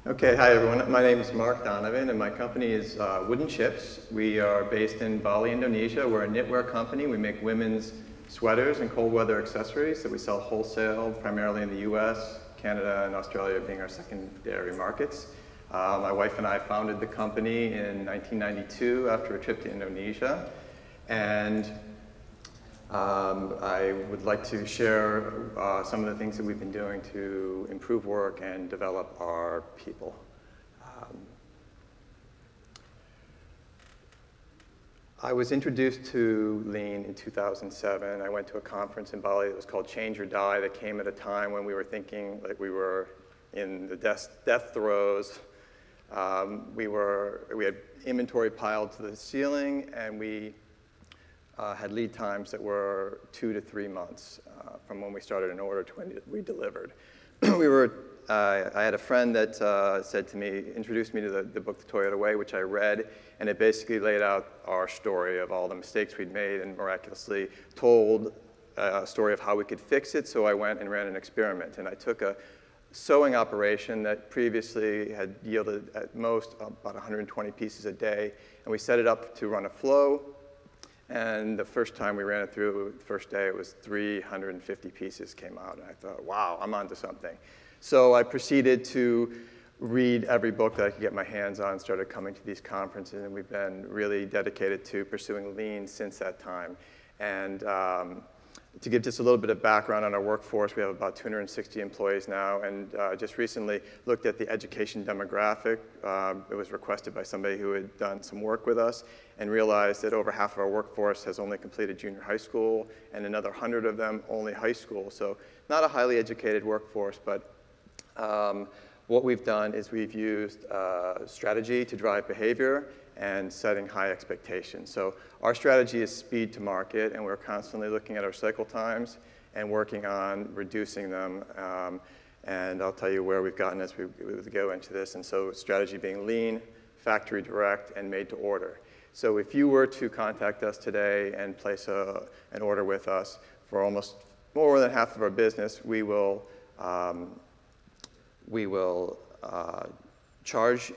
Okay, hi everyone. My name is Mark Donovan and my company is Wooden Chips. We are based in Bali, Indonesia. We're a knitwear company. We make women's sweaters and cold weather accessories that we sell wholesale, primarily in the US, Canada, and Australia being our secondary markets. My wife and I founded the company in 1992 after a trip to Indonesia. And I would like to share some of the things that we've been doing to improve work and develop our people. I was introduced to Lean in 2007. I went to a conference in Bali that was called Change or Die that came at a time when we were thinking like we were in the death throes. We had inventory piled to the ceiling, and we had lead times that were 2 to 3 months from when we started an order to when we delivered. I had a friend that said to me, introduced me to the book, The Toyota Way, which I read, and it basically laid out our story of all the mistakes we'd made and miraculously told a story of how we could fix it. So I went and ran an experiment, and I took a sewing operation that previously had yielded at most about 120 pieces a day, and we set it up to run a flow. And the first time we ran it through, the first day, it was 350 pieces came out. And I thought, wow, I'm onto something. So I proceeded to read every book that I could get my hands on, started coming to these conferences, and we've been really dedicated to pursuing Lean since that time. And to give just a little bit of background on our workforce, we have about 260 employees now, and just recently looked at the education demographic. It was requested by somebody who had done some work with us and realized that over half of our workforce has only completed junior high school, and another 100 of them only high school. So not a highly educated workforce, but what we've done is we've used strategy to drive behavior and setting high expectations. So our strategy is speed to market, and we're constantly looking at our cycle times and working on reducing them. And I'll tell you where we've gotten as we go into this. And so strategy being lean, factory direct, and made to order. So if you were to contact us today and place an order with us for almost more than half of our business, we will charge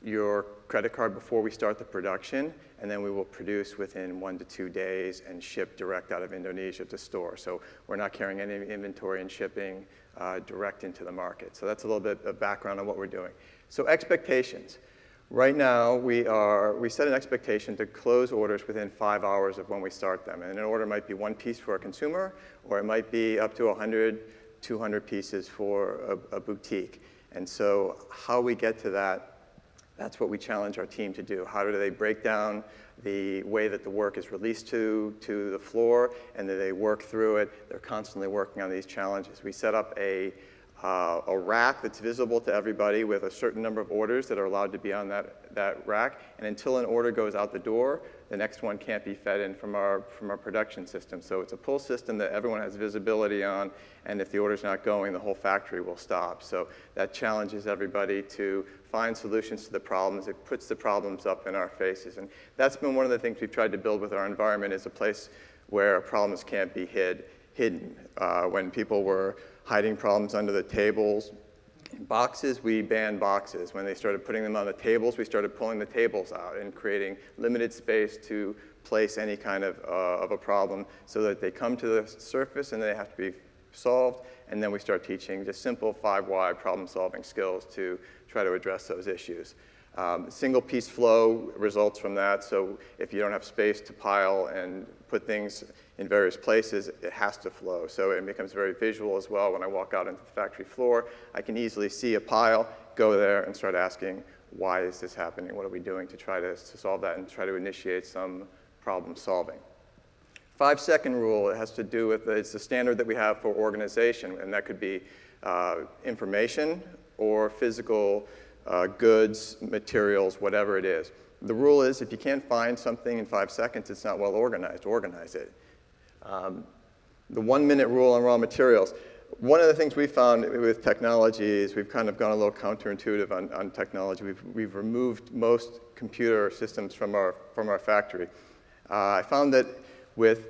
your credit card before we start the production, and then we will produce within 1 to 2 days and ship direct out of Indonesia to store. So we're not carrying any inventory and shipping direct into the market. So that's a little bit of background on what we're doing. So expectations. Right now, we set an expectation to close orders within 5 hours of when we start them. And an order might be 1 piece for a consumer, or it might be up to 100, 200 pieces for a boutique. And so how we get to that, that's what we challenge our team to do. How do they break down the way that the work is released to the floor, and that they work through it? They're constantly working on these challenges. We set up a rack that's visible to everybody with a certain number of orders that are allowed to be on that rack. And until an order goes out the door, the next one can't be fed in from our production system. So it's a pull system that everyone has visibility on, and if the order's not going, the whole factory will stop. So that challenges everybody to find solutions to the problems. It puts the problems up in our faces. And that's been one of the things we've tried to build with our environment, is a place where problems can't be hidden. When people were hiding problems under the tables, boxes, we banned boxes. When they started putting them on the tables, we started pulling the tables out and creating limited space to place any kind of a problem, so that they come to the surface and they have to be solved. And then we start teaching just simple 5-why problem-solving skills to try to address those issues. Single piece flow results from that. So if you don't have space to pile and put things in various places, it has to flow. So it becomes very visual as well. When I walk out into the factory floor, I can easily see a pile, go there and start asking, why is this happening? What are we doing to try to solve that, and try to initiate some problem solving? 5-second rule, it has to do with, it's the standard that we have for organization, and that could be information or physical goods, materials, whatever it is. The rule is, if you can't find something in 5 seconds, it's not well organized. Organize it. The 1-minute rule on raw materials. One of the things we found with technology is we've kind of gone a little counterintuitive on technology. We've removed most computer systems from our factory. I found that with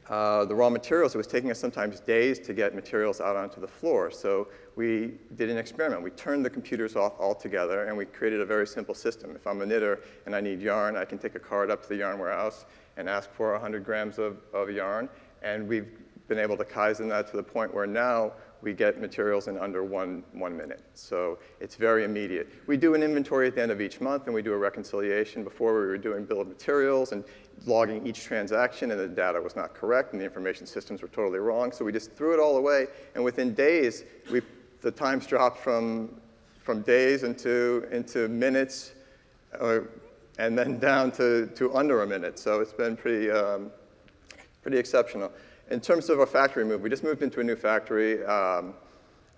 the raw materials, it was taking us sometimes days to get materials out onto the floor. So we did an experiment. We turned the computers off altogether, and we created a very simple system. If I'm a knitter and I need yarn, I can take a card up to the yarn warehouse and ask for 100 grams of yarn. And we've been able to Kaizen that to the point where now we get materials in under one minute. So it's very immediate. We do an inventory at the end of each month, and we do a reconciliation. Before, we were doing bill of materials and logging each transaction, and the data was not correct, and the information systems were totally wrong. So we just threw it all away, and within days, the times dropped from days into minutes, and then down to under a minute. So it's been pretty exceptional. In terms of our factory move, we just moved into a new factory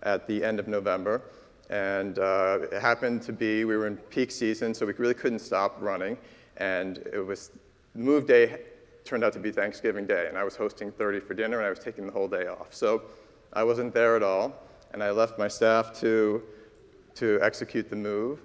at the end of November. And it happened to be, we were in peak season, so we really couldn't stop running. And it was, the move day turned out to be Thanksgiving Day. And I was hosting 30 for dinner, and I was taking the whole day off. So I wasn't there at all. And I left my staff to execute the move.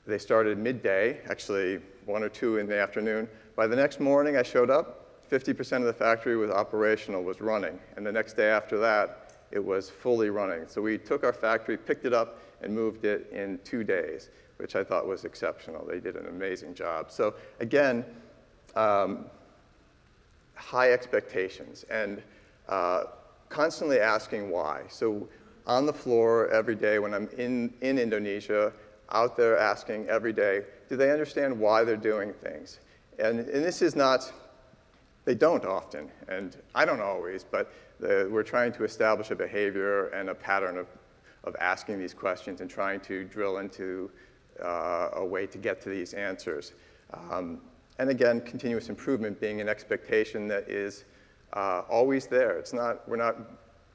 They started midday, actually 1 or 2 in the afternoon. By the next morning, I showed up. 50% of the factory was operational, was running. And the next day after that, it was fully running. So we took our factory, picked it up, and moved it in 2 days, which I thought was exceptional. They did an amazing job. So again, high expectations and constantly asking why. So on the floor every day when I'm in Indonesia, out there asking every day, do they understand why they're doing things? And this is not, they don't often, and I don't always, but we're trying to establish a behavior and a pattern of asking these questions and trying to drill into a way to get to these answers. And again, continuous improvement being an expectation that is always there. It's not, we're not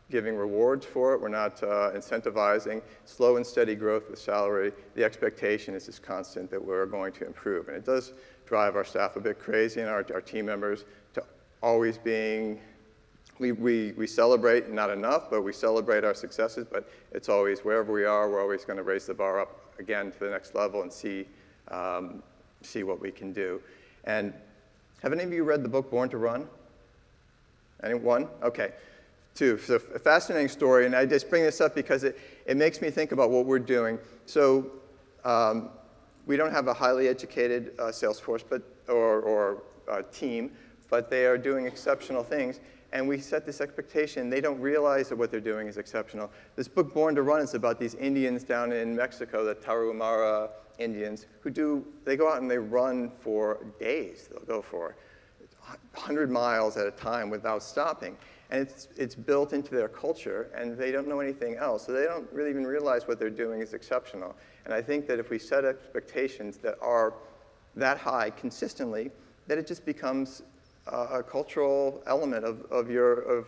giving rewards for it. We're not incentivizing slow and steady growth with salary. The expectation is just constant that we're going to improve. And it does drive our staff a bit crazy and our team members to always being, we celebrate, not enough, but we celebrate our successes, but it's always, wherever we are, we're always going to raise the bar up again to the next level and see what we can do. And have any of you read the book Born to Run? Anyone? Okay. 2. So a fascinating story, and I just bring this up because it makes me think about what we're doing. So we don't have a highly educated sales force or team, but they are doing exceptional things. And we set this expectation. They don't realize that what they're doing is exceptional. This book, Born to Run, is about these Indians down in Mexico, the Tarahumara Indians, they go out and they run for days. They'll go for 100 miles at a time without stopping. And it's built into their culture, and they don't know anything else. So they don't really even realize what they're doing is exceptional. And I think that if we set expectations that are that high consistently, that it just becomes a cultural element of your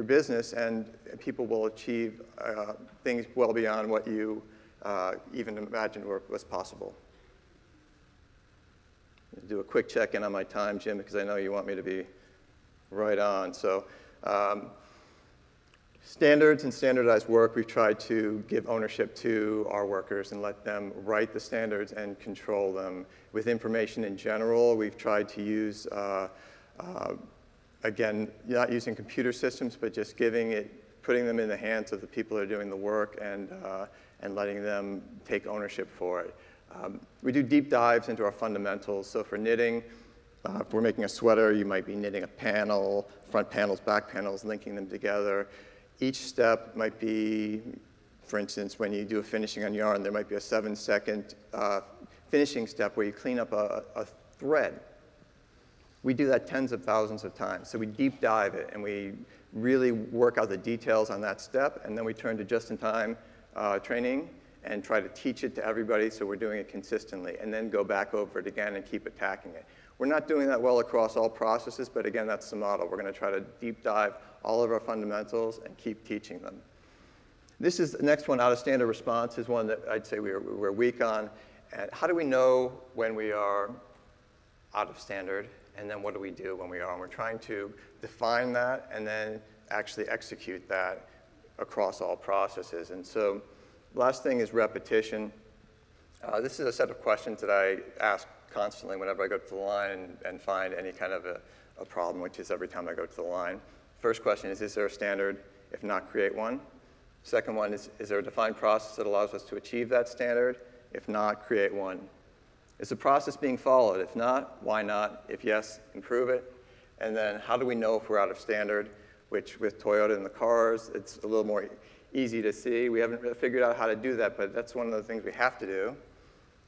business, and people will achieve things well beyond what you even imagined was possible. I'll do a quick check-in on my time, Jim, because I know you want me to be right on. So standards and standardized work, we've tried to give ownership to our workers and let them write the standards and control them. With information in general, we've tried to use, again, not using computer systems, but just putting them in the hands of the people that are doing the work and letting them take ownership for it. We do deep dives into our fundamentals. So for knitting, if we're making a sweater, you might be knitting a panel, front panels, back panels, linking them together. Each step might be, for instance, when you do a finishing on yarn, there might be a 7-second finishing step where you clean up a thread. We do that tens of thousands of times. So we deep dive it, and we really work out the details on that step, and then we turn to just-in-time training and try to teach it to everybody so we're doing it consistently, and then go back over it again and keep attacking it. We're not doing that well across all processes, but again, that's the model. We're going to try to deep dive all of our fundamentals and keep teaching them. This is the next one, out of standard response, is one that I'd say we're weak on. And how do we know when we are out of standard, and then what do we do when we are? And we're trying to define that and then actually execute that across all processes. And so last thing is repetition. This is a set of questions that I ask constantly whenever I go to the line and find any kind of a problem, which is every time I go to the line. First question is there a standard? If not, create one. Second one is there a defined process that allows us to achieve that standard? If not, create one. Is the process being followed? If not, why not? If yes, improve it. And then how do we know if we're out of standard? Which with Toyota and the cars, it's a little more easy to see. We haven't really figured out how to do that, but that's one of the things we have to do.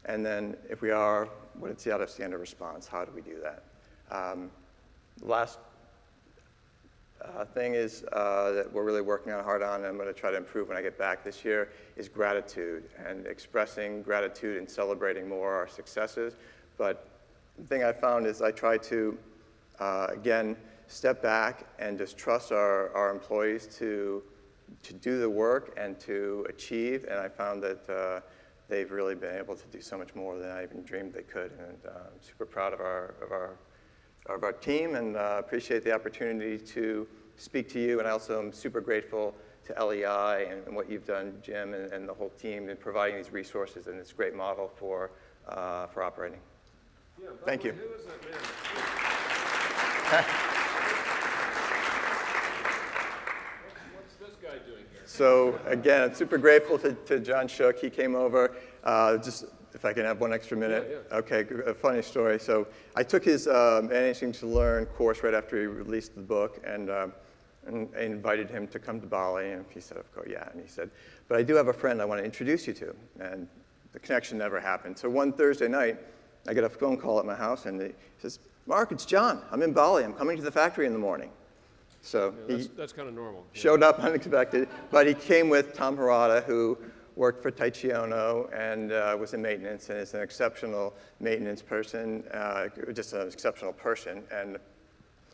And then if we are, what is the out of standard response? How do we do that? Last thing is that we're really working on hard on, and I'm going to try to improve when I get back this year, is gratitude and expressing gratitude and celebrating more our successes. But the thing I found is I try to, again, step back and just trust our employees to do the work and to achieve, and I found that they've really been able to do so much more than I even dreamed they could, and I'm super proud of our team, and appreciate the opportunity to speak to you, and I also am super grateful to LEI and what you've done, Jim, and the whole team in providing these resources and this great model for operating. Yeah, thank you. Who is that man? What's this guy doing here? So again, I'm super grateful to John Shook. He came over, just if I can have one extra minute. Yeah. Okay, a funny story. So I took his Managing to Learn course right after he released the book, and I invited him to come to Bali, and he said, of course, yeah. And he said, but I do have a friend I want to introduce you to. And the connection never happened. So one Thursday night, I get a phone call at my house, and he says, Mark, it's John. I'm in Bali. I'm coming to the factory in the morning. So yeah, that's kind of normal. Showed up unexpected, but he came with Tom Harada, who worked for Taichi Ono and was in maintenance, and is an exceptional maintenance person, just an exceptional person. And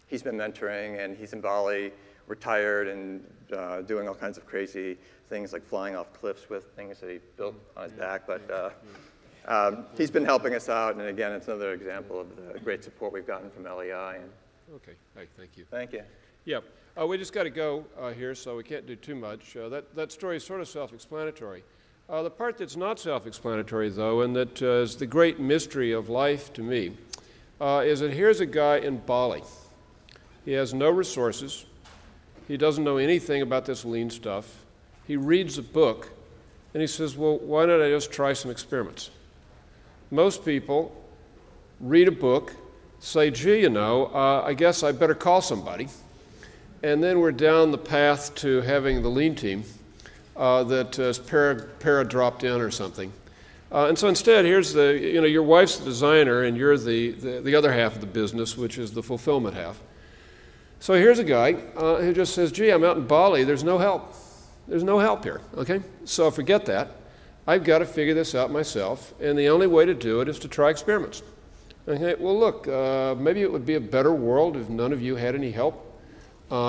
he's been mentoring, and he's in Bali, retired, and doing all kinds of crazy things like flying off cliffs with things that he built on his back. But he's been helping us out, and again, it's another example of the great support we've gotten from LEI. And Okay, hey, thank you. thank you. Yeah, we just got to go here, so we can't do too much. That story is sort of self-explanatory. The part that's not self-explanatory, though, and that is the great mystery of life to me, is that here's a guy in Bali. He has no resources. He doesn't know anything about this lean stuff. He reads a book, and he says, well, why don't I just try some experiments? Most people read a book, say, gee, you know, I guess I better call somebody. And then we're down the path to having the lean team that is para dropped in or something. And so instead, here's your wife's the designer, and you're the other half of the business, which is the fulfillment half. So here's a guy who just says, gee, I'm out in Bali, there's no help. There's no help here, okay? So forget that. I've got to figure this out myself, and the only way to do it is to try experiments. Okay, well, look, maybe it would be a better world if none of you had any help.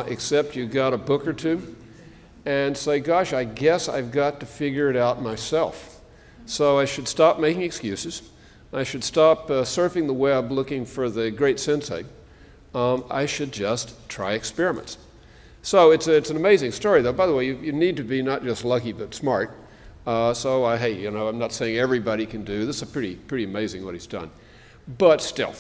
Except you got a book or two, and say, gosh, I guess I've got to figure it out myself. So I should stop making excuses. I should stop surfing the web looking for the great sensei. I should just try experiments. So it's an amazing story, though. By the way, you need to be not just lucky, but smart. Hey, you know, I'm not saying everybody can do. This is pretty amazing what he's done. But still.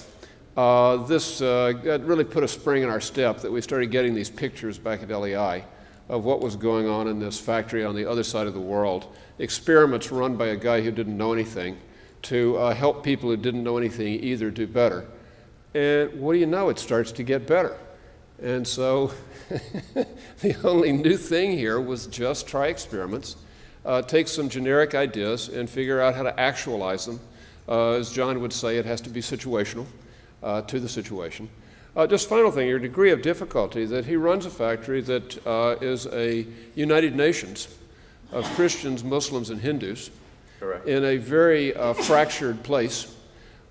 This really put a spring in our step that we started getting these pictures back at LEI of what was going on in this factory on the other side of the world. Experiments run by a guy who didn't know anything to help people who didn't know anything either do better. And what do you know? It starts to get better. And so the only new thing here was just try experiments, take some generic ideas and figure out how to actualize them. As John would say, it has to be situational. To the situation. Just final thing, your degree of difficulty, that he runs a factory that is a United Nations of Christians, Muslims, and Hindus. Correct. In a very fractured place.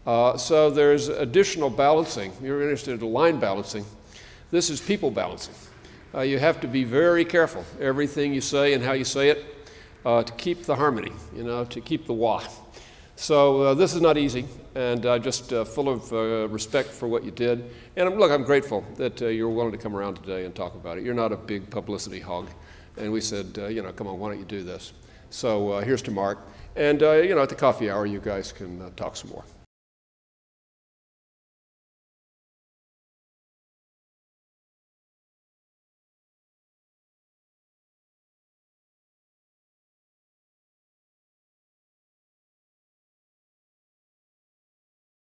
So there's additional balancing. You're interested in line balancing. This is people balancing. You have to be very careful, everything you say and how you say it, to keep the harmony, you know, to keep the wa. So this is not easy, and just full of respect for what you did. And look, I'm grateful that you were willing to come around today and talk about it. You're not a big publicity hog. And we said, you know, come on, why don't you do this? So here's to Mark. And, you know, at the coffee hour, you guys can talk some more.